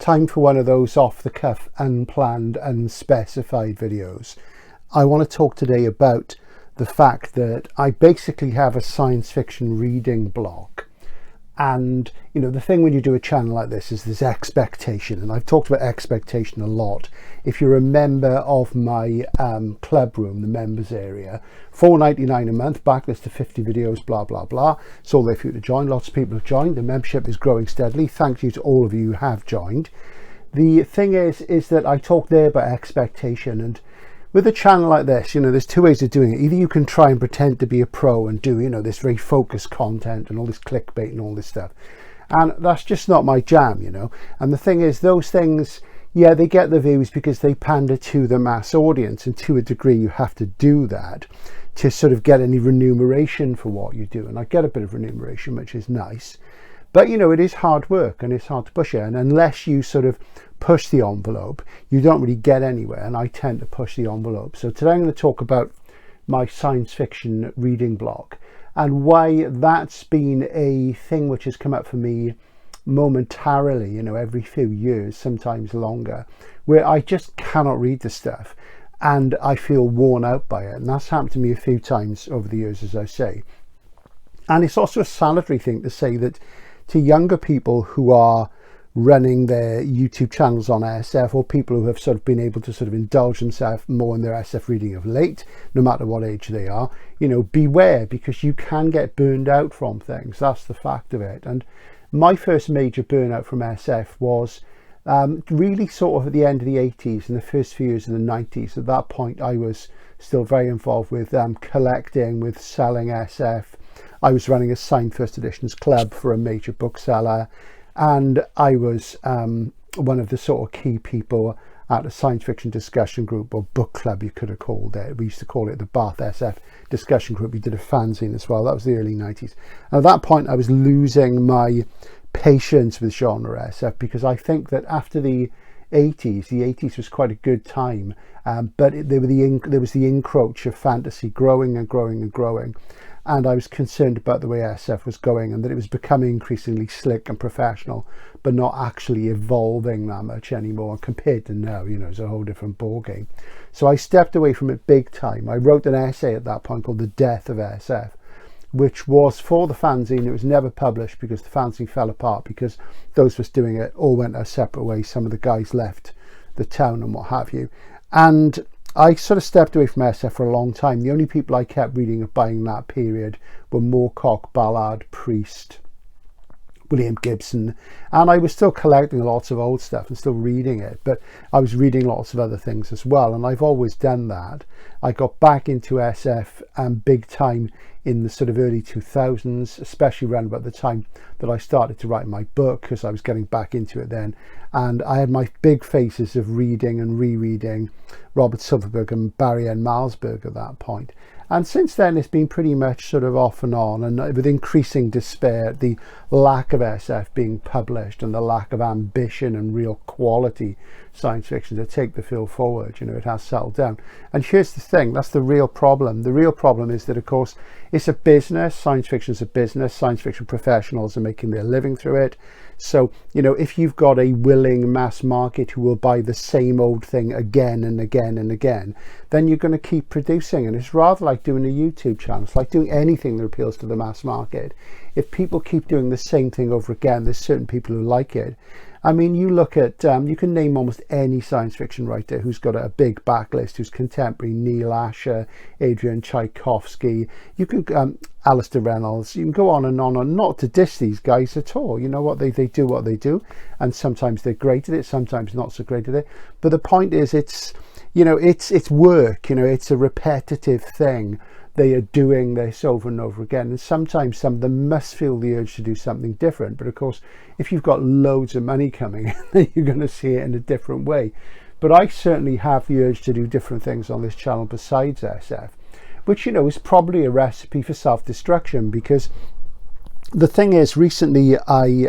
time for one of those off-the-cuff, unplanned, unspecified videos. I want to talk today about the fact that I basically have a science fiction reading block. And, you know, the thing when you do a channel like this is there's expectation. And I've talked about expectation a lot. If you're a member of my club room, the members area, $4.99 a month, backlist to 50 videos, blah, blah, blah. It's all there for you to join. Lots of people have joined. The membership is growing steadily. Thank you to all of you who have joined. The thing is that I talk there about expectation. And with a channel like this, you know, there's two ways of doing it. Either you can try and pretend to be a pro and do, you know, this very focused content and all this clickbait and all this stuff. And that's just not my jam, you know. And the thing is, those things, yeah, they get the views because they pander to the mass audience. And to a degree, you have to do that to sort of get any remuneration for what you do. And I get a bit of remuneration, which is nice. But, you know, it is hard work and it's hard to push it. And unless you sort of push the envelope, you don't really get anywhere. And I tend to push the envelope. So today I'm going to talk about my science fiction reading block and why that's been a thing which has come up for me momentarily, you know, every few years, sometimes longer, where I just cannot read the stuff and I feel worn out by it. And that's happened to me a few times over the years, as I say. And it's also a salutary thing to say that to younger people who are running their YouTube channels on SF, or people who have sort of been able to sort of indulge themselves more in their SF reading of late, no matter what age they are, you know, beware, because you can get burned out from things. That's the fact of it. And my first major burnout from SF was really sort of at the end of the 80s and the first few years of the 90s. At that point, I was still very involved with collecting, with selling SF. I was running a signed first editions club for a major bookseller, and I was one of the sort of key people at a science fiction discussion group, or book club you could have called it. We used to call it the Bath SF discussion group. We did a fanzine as well. That was the early 90s. And at that point I was losing my patience with genre SF, because I think that after the 80s was quite a good time, but there was the encroach of fantasy growing and growing and growing. And I was concerned about the way SF was going and that it was becoming increasingly slick and professional, but not actually evolving that much anymore. Compared to now, you know, it's a whole different ballgame. So I stepped away from it big time. I wrote an essay at that point called The Death of SF, which was for the fanzine. It was never published because the fanzine fell apart, because those of us doing it all went our separate ways. Some of the guys left the town and what have you. And I sort of stepped away from SF for a long time. The only people I kept reading and buying that period were Moorcock, Ballard, Priest, William Gibson, and I was still collecting lots of old stuff and still reading it, but I was reading lots of other things as well, and I've always done that. I got back into SF big time in the sort of early 2000s, especially around about the time that I started to write my book, because I was getting back into it then. And I had my big phases of reading and rereading Robert Silverberg and Barry N. Malzberg at that point. And since then, it's been pretty much sort of off and on, and with increasing despair, the lack of SF being published and the lack of ambition and real quality science fiction to take the field forward, you know, it has settled down. And here's the thing, that's the real problem. The real problem is that, of course, it's a business. Science fiction is a business. Science fiction professionals are making their living through it. So, you know, if you've got a willing mass market who will buy the same old thing again and again and again, then you're going to keep producing. And it's rather like doing a YouTube channel. It's like doing anything that appeals to the mass market. If people keep doing the same thing over again, there's certain people who like it. I mean, you look at, you can name almost any science fiction writer who's got a big backlist, who's contemporary: Neil Asher, Adrian Tchaikovsky, you can, Alistair Reynolds, you can go on, and not to diss these guys at all. You know what, they do what they do, and sometimes they're great at it, sometimes not so great at it. But the point is, it's, you know, it's work, you know, it's a repetitive thing. They are doing this over and over again, and sometimes some of them must feel the urge to do something different. But of course, if you've got loads of money coming in, then you're going to see it in a different way. But I certainly have the urge to do different things on this channel besides SF, which, you know, is probably a recipe for self-destruction, because the thing is, recently I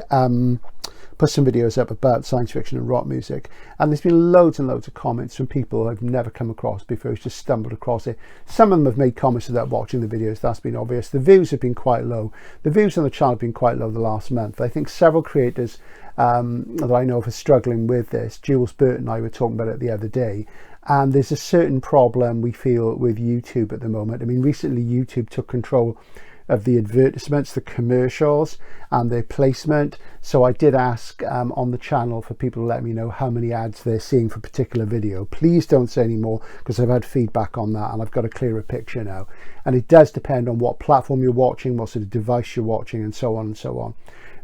put some videos up about science fiction and rock music, and there's been loads and loads of comments from people I've never come across before, who's just stumbled across it. Some of them have made comments without watching the videos. That's been obvious. The views have been quite low. The views on the channel have been quite low the last month. I think several creators that I know of are struggling with this. Jules Burt and I were talking about it the other day, and there's a certain problem we feel with YouTube at the moment. I mean, recently YouTube took control of the advertisements, the commercials and their placement. So I did ask on the channel for people to let me know how many ads they're seeing for a particular video. Please don't say any more, because I've had feedback on that and I've got a clearer picture now. And it does depend on what platform you're watching, what sort of device you're watching, and so on and so on.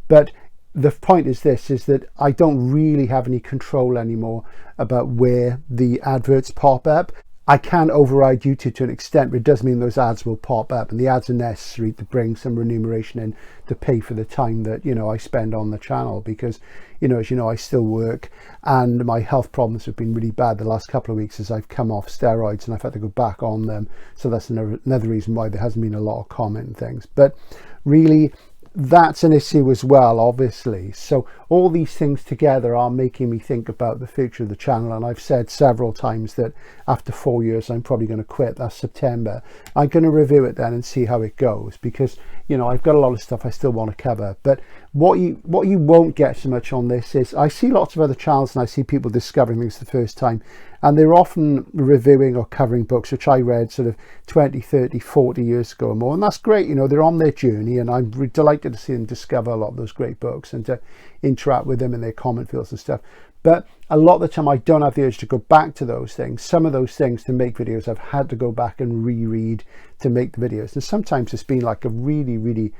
But the point is this, is that I don't really have any control anymore about where the adverts pop up. I can override YouTube to an extent, but it does mean those ads will pop up, and the ads are necessary to bring some remuneration in to pay for the time that, you know, I spend on the channel, because, you know, as you know, I still work and my health problems have been really bad the last couple of weeks as I've come off steroids and I've had to go back on them. So that's another reason why there hasn't been a lot of comment and things. But really, that's an issue as well, obviously. So all these things together are making me think about the future of the channel, and I've said several times that after 4 years I'm probably going to quit. That's September. I'm going to review it then and see how it goes, because, you know, I've got a lot of stuff I still want to cover. But what you won't get so much on this is, I see lots of other channels and I see people discovering things the first time, and they're often reviewing or covering books which I read sort of 20, 30, 40 years ago or more. And that's great, you know, they're on their journey, and I'm delighted to see them discover a lot of those great books and to interact with them in their comment fields and stuff. But a lot of the time I don't have the urge to go back to those things. Some of those things to make videos I've had to go back and reread to make the videos, and sometimes it's been like a really, really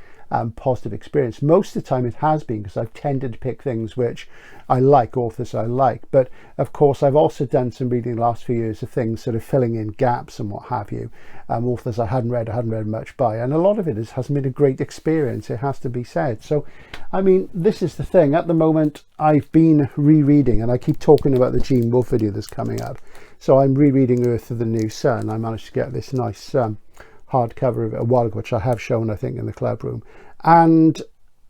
positive experience. Most of the time it has been, because I've tended to pick things which I like, authors I like. But of course I've also done some reading the last few years of things sort of filling in gaps and what have you, authors I hadn't read much by, and a lot of it hasn't been a great experience, it has to be said. So I mean, this is the thing. At the moment I've been rereading, and I keep talking about the Gene Wolfe video that's coming up, so I'm rereading Earth of the New Sun. I managed to get this nice hardcover of it a while ago, which I have shown, I think, in the club room, and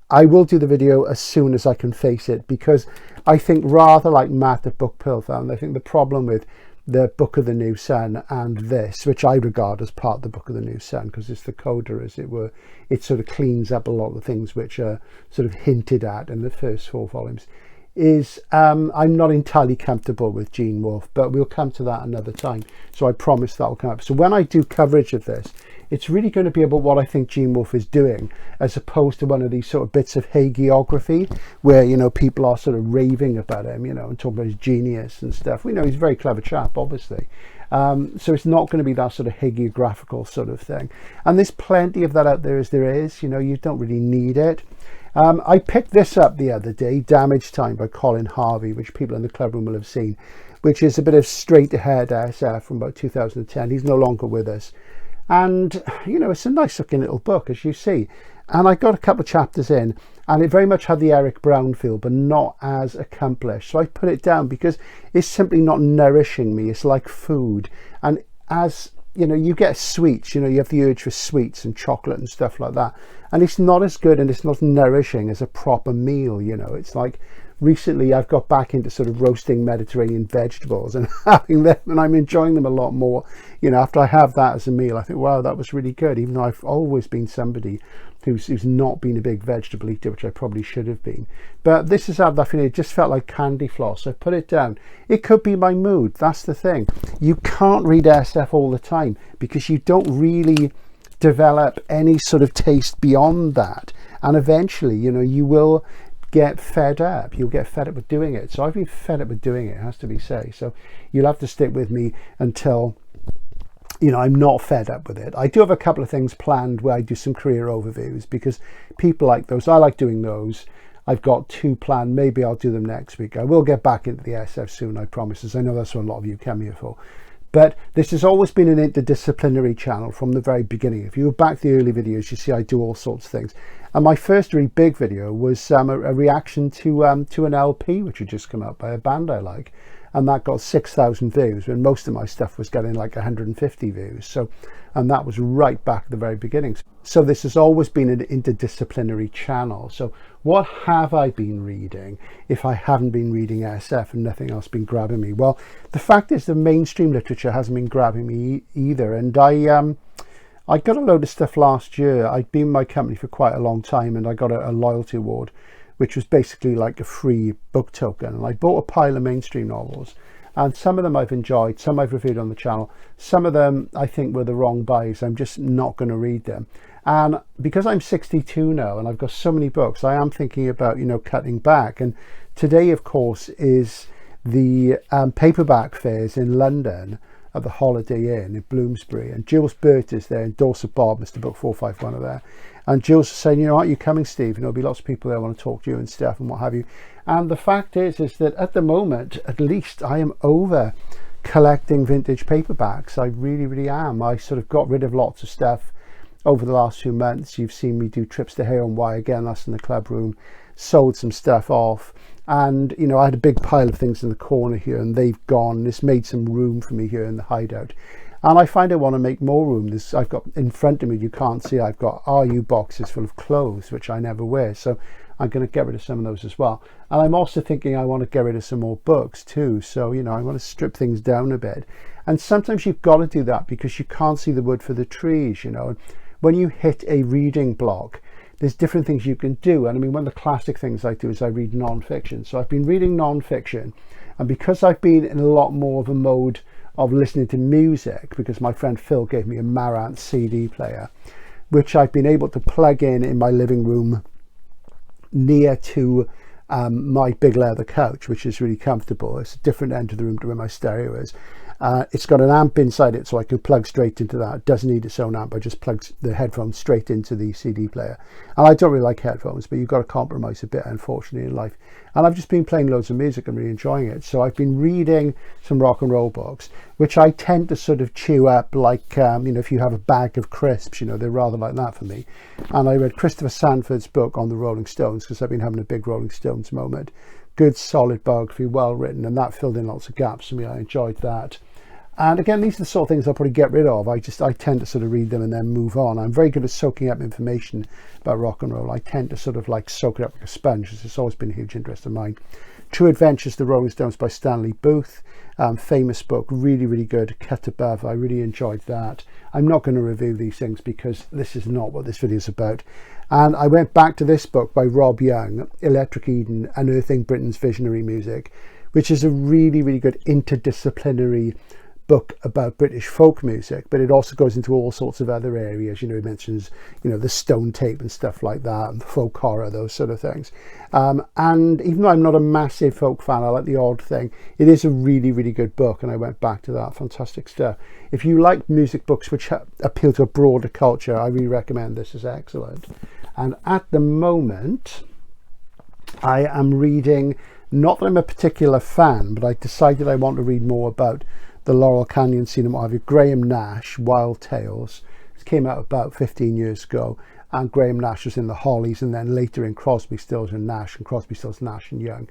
I will do the video as soon as I can face it, because I think, rather like Matt at Book Pearl found, I think the problem with the Book of the New Sun and this, which I regard as part of the Book of the New Sun, because it's the coda, as it were, it sort of cleans up a lot of the things which are sort of hinted at in the first 4 volumes, is I'm not entirely comfortable with Gene Wolfe, but we'll come to that another time. So I promise that will come up. So when I do coverage of this, it's really going to be about what I think Gene Wolfe is doing, as opposed to one of these sort of bits of hagiography where, you know, people are sort of raving about him, you know, and talking about his genius and stuff. We know he's a very clever chap, obviously. So it's not going to be that sort of hagiographical sort of thing. And there's plenty of that out there as there is, you know, you don't really need it. I picked this up the other day, Damage Time by Colin Harvey, which people in the club room will have seen, which is a bit of straight ahead SF from about 2010. He's no longer with us. And, you know, it's a nice looking little book, as you see. And I got a couple of chapters in, and it very much had the Eric Brown feel, but not as accomplished. So I put it down because it's simply not nourishing me. It's like food. And as, you know, you get sweets, you know, you have the urge for sweets and chocolate and stuff like that. And it's not as good and it's not nourishing as a proper meal, you know. It's like, recently I've got back into sort of roasting Mediterranean vegetables and having them, and I'm enjoying them a lot more. You know, after I have that as a meal, I think, wow, that was really good, even though I've always been somebody who's not been a big vegetable eater, which I probably should have been. But this is how that feeling. It just felt like candy floss. I put it down. It could be my mood. That's the thing. You can't read SF all the time, because you don't really develop any sort of taste beyond that. And eventually, you know, you will get fed up. You'll get fed up with doing it. So I've been fed up with doing it, has to be said. So you'll have to stick with me until, you know, I'm not fed up with it. I do have a couple of things planned where I do some career overviews, because people like those. I like doing those. I've got 2 planned. Maybe I'll do them next week. I will get back into the SF soon, I promise, as I know that's what a lot of you come here for. But this has always been an interdisciplinary channel from the very beginning. If you go back to the early videos, you see I do all sorts of things. And my first really big video was a reaction to an LP which had just come out by a band I like, and that got 6,000 views when most of my stuff was getting like 150 views. So, and that was right back at the very beginning. So this has always been an interdisciplinary channel. So what have I been reading if I haven't been reading SF and nothing else been grabbing me? Well, the fact is the mainstream literature hasn't been grabbing me either. And I got a load of stuff last year. I'd been in my company for quite a long time, and I got a loyalty award, which was basically like a free book token. And I bought a pile of mainstream novels, and some of them I've enjoyed, some I've reviewed on the channel. Some of them I think were the wrong buys. I'm just not going to read them. And because I'm 62 now and I've got so many books, I am thinking about, you know, cutting back. And today, of course, is the paperback fairs in London at the Holiday Inn in Bloomsbury, and Jules Burt is there, and Dorset Bob, Mr. Book 451 are there. And Jules was saying, you know, aren't you coming, Steve? And there'll be lots of people there want to talk to you and stuff and what have you. And the fact is that at the moment, at least, I am over collecting vintage paperbacks. I really, really am. I sort of got rid of lots of stuff over the last few months. You've seen me do trips to Hay-on-Wye again, that's in the club room, sold some stuff off. And, you know, I had a big pile of things in the corner here, and they've gone. This made some room for me here in the hideout. And I find I want to make more room. I've got in front of me, you can't see, I've got RU boxes full of clothes, which I never wear. So I'm going to get rid of some of those as well. And I'm also thinking I want to get rid of some more books too. So, you know, I want to strip things down a bit. And sometimes you've got to do that because you can't see the wood for the trees, you know. When you hit a reading block, there's different things you can do. And I mean, one of the classic things I do is I read non-fiction. So I've been reading non-fiction. And because I've been in a lot more of a mode of listening to music, because my friend Phil gave me a Marantz CD player, which I've been able to plug in my living room near to my big leather couch, which is really comfortable. It's a different end of the room to where my stereo is. It's got an amp inside it, so I can plug straight into that. It doesn't need its own amp. I just plug the headphones straight into the CD player. And I don't really like headphones, but you've got to compromise a bit, unfortunately, in life. And I've just been playing loads of music and really enjoying it. So I've been reading some rock and roll books, which I tend to sort of chew up like, you know, if you have a bag of crisps, you know, they're rather like that for me. And I read Christopher Sanford's book on the Rolling Stones, because I've been having a big Rolling Stones moment. Good, solid biography, well written, and that filled in lots of gaps for me. I enjoyed that. And again, these are the sort of things I'll probably get rid of. I tend to sort of read them and then move on. I'm very good at soaking up information about rock and roll. I tend to sort of like soak it up like a sponge. It's always been a huge interest of mine. True Adventures, The Rolling Stones by Stanley Booth. Famous book, really, really good. Cut Above, I really enjoyed that. I'm not going to review these things because this is not what this video is about. And I went back to this book by Rob Young, Electric Eden, Unearthing Britain's Visionary Music, which is a really, really good interdisciplinary book about British folk music, but it also goes into all sorts of other areas. You know, it mentions, you know, the stone tape and stuff like that, and the folk horror, those sort of things. And even though I'm not a massive folk fan, I like the odd thing, it is a really, really good book, and I went back to that. Fantastic stuff. If you like music books which appeal to a broader culture, I really recommend this. Is excellent. And at the moment, I am reading, not that I'm a particular fan, but I decided I want to read more about the Laurel Canyon scene and what have you. Graham Nash, Wild Tales. It came out about 15 years ago, and Graham Nash was in the Hollies, and then later in Crosby, Stills and Nash, and Crosby, Stills, Nash and Young.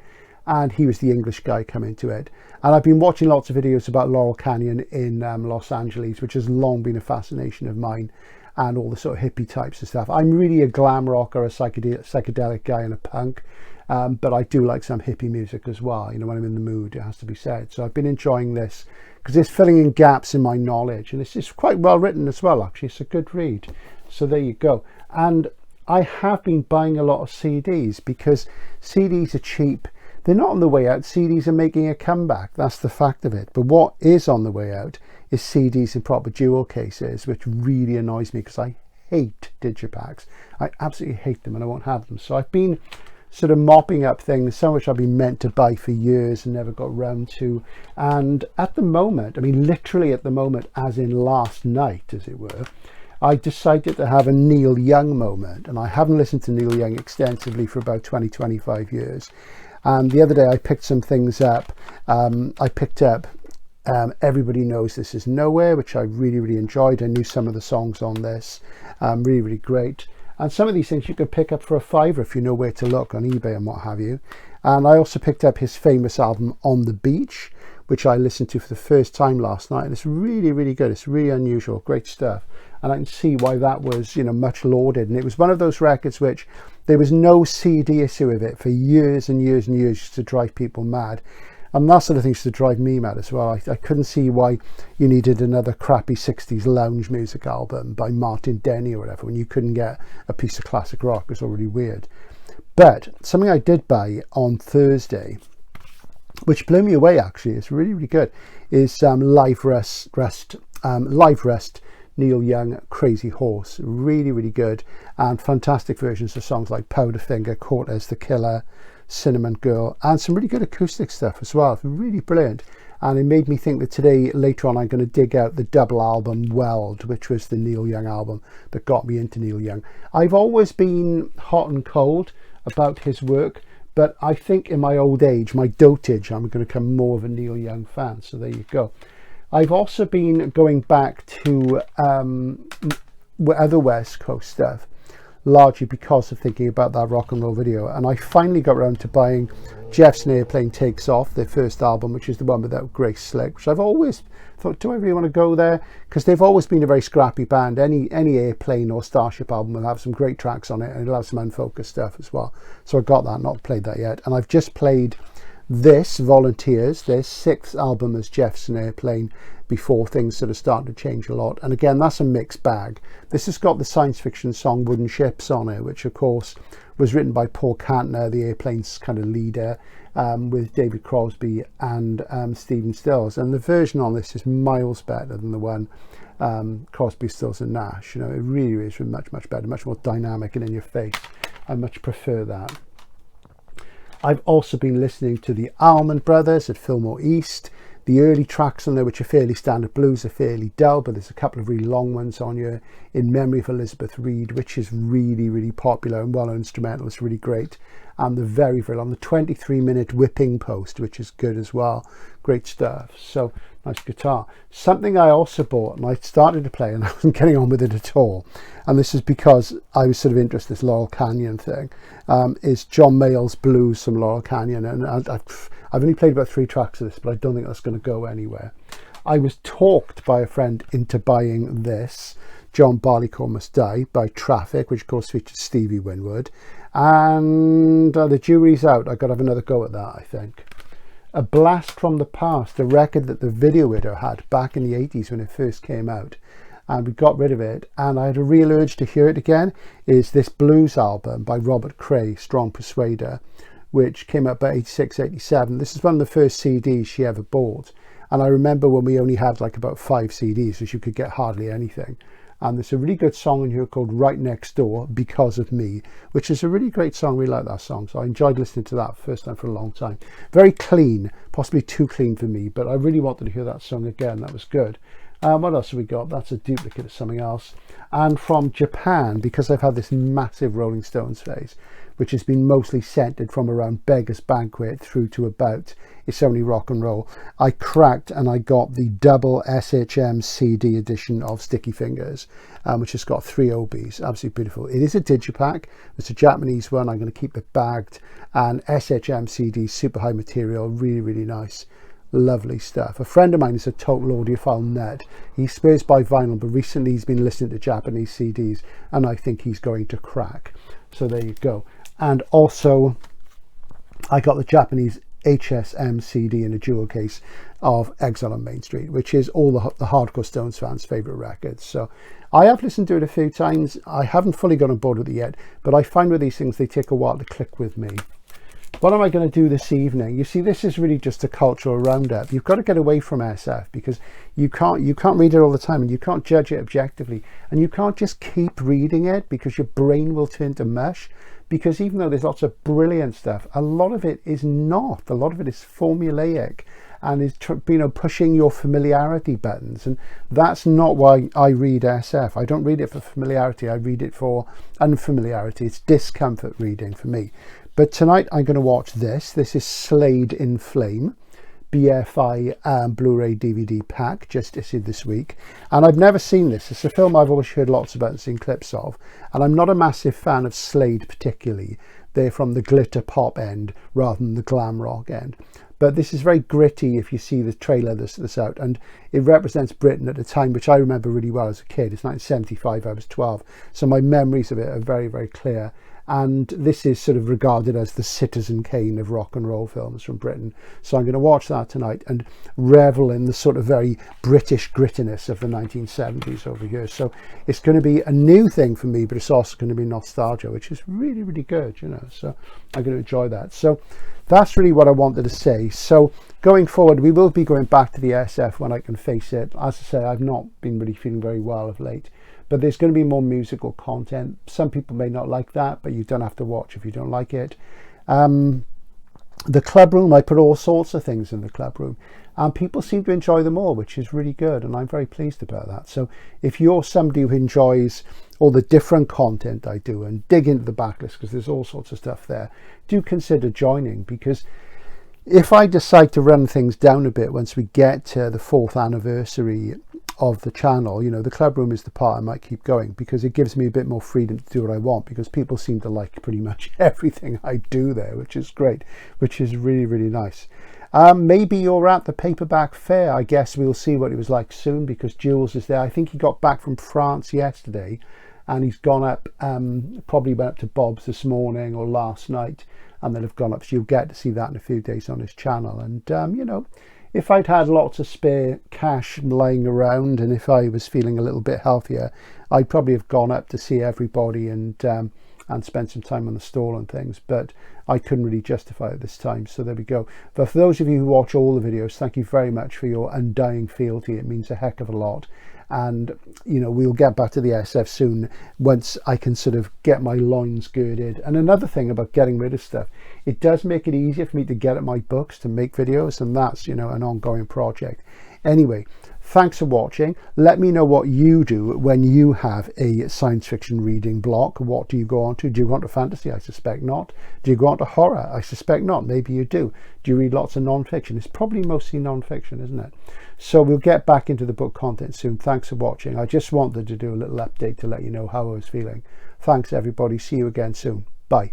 And he was the English guy coming to it. And I've been watching lots of videos about Laurel Canyon in Los Angeles, which has long been a fascination of mine, and all the sort of hippie types and stuff. I'm really a glam rock or a psychedelic guy and a punk. But I do like some hippie music as well. You know, when I'm in the mood, it has to be said. So I've been enjoying this because it's filling in gaps in my knowledge, and it's quite well written as well, actually. It's a good read. So there you go. And I have been buying a lot of CDs because CDs are cheap. They're not on the way out. CDs are making a comeback. That's the fact of it. But what is on the way out is CDs in proper jewel cases, which really annoys me because I hate digipacks. I absolutely hate them, and I won't have them. So I've been sort of mopping up things, so much I've been meant to buy for years and never got round to. And at the moment, I mean literally at the moment, as in last night as it were, I decided to have a Neil Young moment. And I haven't listened to Neil Young extensively for about 20-25 years. And the other day I picked some things up. I picked up Everybody Knows This Is Nowhere, which I really, really enjoyed. I knew some of the songs on this, really, really great. And some of these things you can pick up for £5 if you know where to look on eBay and what have you. And I also picked up his famous album On the Beach, which I listened to for the first time last night, and it's really, really good. It's really unusual, great stuff. And I can see why that was, you know, much lauded. And it was one of those records which there was no CD issue of it for years and years and years, just to drive people mad. And that sort of thing used to drive me mad as well. I couldn't see why you needed another crappy 60s lounge music album by Martin Denny or whatever when you couldn't get a piece of classic rock. It was already weird. But something I did buy on Thursday, which blew me away actually, it's really, really good, is Live Rest Neil Young Crazy Horse. Really, really good, and fantastic versions of songs like Powderfinger, Cortez the Killer, Cinnamon Girl, and some really good acoustic stuff as well. It's really brilliant. And it made me think that today, later on, I'm going to dig out the double album Weld, which was the Neil Young album that got me into Neil Young. I've always been hot and cold about his work, but I think in my old age, my dotage, I'm going to become more of a Neil Young fan. So there you go. I've also been going back to other West Coast stuff, largely because of thinking about that rock and roll video. And I finally got around to buying Jeffson Airplane Takes Off, their first album, which is the one without Grace Slick, which I've always thought, do I really want to go there? Because they've always been a very scrappy band. Any Airplane or Starship album will have some great tracks on it, and it'll have some unfocused stuff as well. So I got that, not played that yet. And I've just played this, Volunteers, their 6th album as Jeffson Airplane, before things sort of started to change a lot. And again, that's a mixed bag. This has got the science fiction song Wooden Ships on it, which of course was written by Paul Kantner, the Airplane's kind of leader, with David Crosby and Stephen Stills. And the version on this is miles better than the one Crosby, Stills and Nash. You know, it really is much, much better, much more dynamic and in your face. I much prefer that. I've also been listening to the Almond Brothers at Fillmore East. The early tracks on there, which are fairly standard blues, are fairly dull, but there's a couple of really long ones on here. In Memory of Elizabeth Reed, which is really, really popular and well instrumental. It's really great. And the very, very long, the 23-minute Whipping Post, which is good as well. Great stuff. So nice guitar. Something I also bought, and I started to play, and I wasn't getting on with it at all. And this is because I was sort of interested in this Laurel Canyon thing. Is John Mayall's Blues from Laurel Canyon, and I've only played about 3 tracks of this, but I don't think that's going to go anywhere. I was talked by a friend into buying this, John Barleycorn Must Die, by Traffic, which of course features Stevie Winwood. And the jury's out. I've got to have another go at that, I think. A Blast from the Past, a record that the Video Widow had back in the 80s when it first came out. And we got rid of it, and I had a real urge to hear it again, is this blues album by Robert Cray, Strong Persuader, which came out by 86, 87. This is one of the first CDs she ever bought. And I remember when we only had like about 5 CDs, so you could get hardly anything. And there's a really good song in here called Right Next Door, Because of Me, which is a really great song. We like that song. So I enjoyed listening to that first time for a long time. Very clean, possibly too clean for me, but I really wanted to hear that song again. That was good. What else have we got? That's a duplicate of something else. And from Japan, because I've had this massive Rolling Stones phase, which has been mostly centered from around Beggar's Banquet through to about It's Only Rock and Roll, I cracked and I got the double SHM CD edition of Sticky Fingers, which has got 3 OBs. Absolutely beautiful. It is a digipack. It's a Japanese one. I'm going to keep it bagged. And SHM CD, super high material, really, really nice. Lovely stuff. A friend of mine is a total audiophile nut. He swears by vinyl, but recently he's been listening to Japanese CDs, and I think he's going to crack. So there you go. And also, I got the Japanese HSM CD in a jewel case of Exile on Main Street, which is all the hardcore Stones fans' favourite records. So I have listened to it a few times. I haven't fully got on board with it yet, but I find with these things, they take a while to click with me. What am I going to do this evening? You see, this is really just a cultural roundup. You've got to get away from SF because you can't read it all the time, and you can't judge it objectively, and you can't just keep reading it because your brain will turn to mush. Because even though there's lots of brilliant stuff, a lot of it is not. A lot of it is formulaic and is pushing your familiarity buttons, and that's not why I read SF. I don't read it for familiarity. I read it for unfamiliarity. It's discomfort reading for me. But tonight I'm going to watch this. This is Slade in Flame BFI Blu-ray DVD pack just issued this week, and I've never seen this. It's a film I've always heard lots about and seen clips of, and I'm not a massive fan of Slade particularly. They're from the glitter pop end rather than the glam rock end. But this is very gritty if you see the trailer that's out, and it represents Britain at a time which I remember really well as a kid. It's 1975, I was 12, so my memories of it are very, very clear. And this is sort of regarded as the Citizen Kane of rock and roll films from Britain. So I'm going to watch that tonight and revel in the sort of very British grittiness of the 1970s over here. So it's going to be a new thing for me, but it's also going to be nostalgia, which is really, really good, you know. So I'm going to enjoy that. So that's really what I wanted to say. So going forward, we will be going back to the SF when I can face it. As I say, I've not been really feeling very well of late. But there's going to be more musical content. Some people may not like that, but you don't have to watch if you don't like it. The club room, I put all sorts of things in the club room, and people seem to enjoy them all, which is really good, and I'm very pleased about that. So if you're somebody who enjoys all the different content I do and dig into the backlist, because there's all sorts of stuff there, do consider joining, because if I decide to run things down a bit once we get to the 4th anniversary of the channel, you know, the club room is the part I might keep going, because it gives me a bit more freedom to do what I want, because people seem to like pretty much everything I do there, which is great, which is really, really nice. Maybe you're at the paperback fair. I guess we'll see what it was like soon, because Jules is there. I think he got back from France yesterday, and he's gone up, probably went up to Bob's this morning or last night, and then have gone up. So you'll get to see that in a few days on his channel. And you know, if I'd had lots of spare cash lying around, and if I was feeling a little bit healthier, I'd probably have gone up to see everybody and spend some time on the stall and things, but I couldn't really justify it this time, so there we go. But for those of you who watch all the videos, thank you very much for your undying fealty. It means a heck of a lot. And you know, we'll get back to the SF soon once I can sort of get my loins girded. And another thing about getting rid of stuff, it does make it easier for me to get at my books to make videos, and that's, you know, an ongoing project. Anyway, thanks for watching. Let me know what you do when you have a science fiction reading block. What do you go on to? Do you go on to fantasy? I suspect not. Do you go on to horror? I suspect not. Maybe you do. Do you read lots of non-fiction? It's probably mostly non-fiction, isn't it? So we'll get back into the book content soon. Thanks for watching. I just wanted to do a little update to let you know how I was feeling. Thanks everybody. See you again soon. Bye.